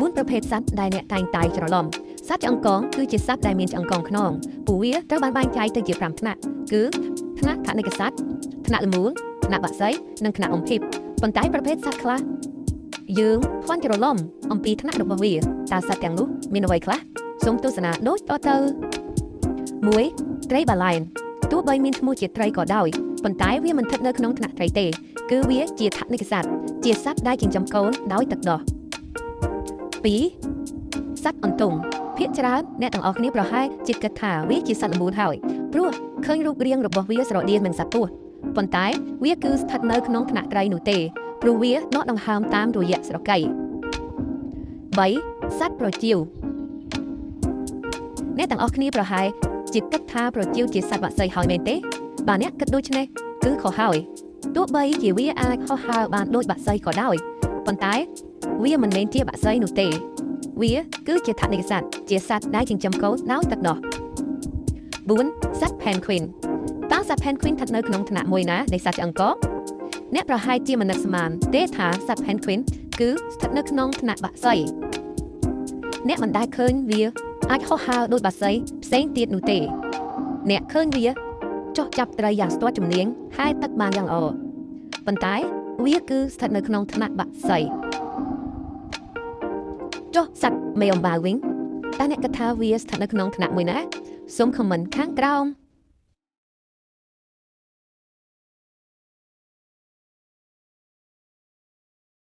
4ប្រភេទសត្វដែលអ្នកតែងតែច្រឡំសត្វឆ្អឹងកងគឺជាសត្វដែលមានឆ្អឹងកងខ្នងពួកវាត្រូវបានបែងចែកទៅជា5ថ្នាក់គឺថ្នាក់ថនិកសត្វថ្នាក់ល្មូនថ្នាក់បក្សីនិងថ្នាក់អម្ភិបប៉ុន្តែប្រភេទសត្វខ្លះយើងភ័ន្តច្រឡំអំពីថ្នាក់របស់វាតើសត្វទាំងនោះមានអ្វីខ្លះសូមទស្សនាដូចតទៅ1ត្រីបាឡែនទោះបីមានឈ្មោះជាត្រីក៏ដោយប៉ុន្តែវាមិនស្ថិតនៅក្នុងថ្នាក់ត្រីទេគឺវាជាថនិកសត្វជាសត្វដែលចិញ្ចឹមកូនដោយទឹកដោះ2សត្វអន្ទង់ភាគច្រើនអ្នកទាំងអស់គ្នាប្រហែលជាគិតថាវាជាសត្វល្មូនហើយព្រោះឃើញរូបរាងរបស់វាស្រដៀងនឹងសត្វពស់ប៉ុន្តែវាគឺស្ថិតនៅក្នុងថ្នាក់ត្រីនោះទេព្រោះវាដកដង្ហើមតាមរយៈស្រកី3សត្វប្រចៀវអ្នកទាំងអស់គ្នាប្រហែលជាគិតថាប្រចៀវជាសត្វបក្សីហើយមែនទេបើអ្នកគិតដូច្នេះគឺខុសហើយទោះបីជាវាអាចហោះហើរបានដូចបក្សីក៏ដោយប៉ុន្តែវាមិនមែនជាបក្សីនោះទេវាគឺជាថនិកសត្វជាសត្វដែលចិញ្ចឹមកូនដោយទឹកដោះ4សត្វ Penguin តើសត្វ Penguin ស្ថិតនៅក្នុងថ្នាក់មួយណានៃសត្វឆ្អឹងកកអ្នកប្រហែលជាមិននឹកស្មានទេថាសត្វ Penguin គឺស្ថិតនៅក្នុងថ្នាក់បក្សីអ្នកមិនដែលឃើញវាអាចហោះហើរដូចបក្សីផ្សេងទៀតនោះទេអ្នកឃើញវាចុះចាប់ត្រីយ៉ាងស្ទាត់ជំនាញហែលទឹកបានយ៉ាងល្អប៉ុន្តែវាគឺស្ថិតនៅក្នុងថ្នាក់បក្សីចុះសត្វមេអំបៅវិញតើអ្នកគិតថាវាស្ថិតនៅក្នុងថ្នាក់មួយណាសូមខមមិនខាងក្រោម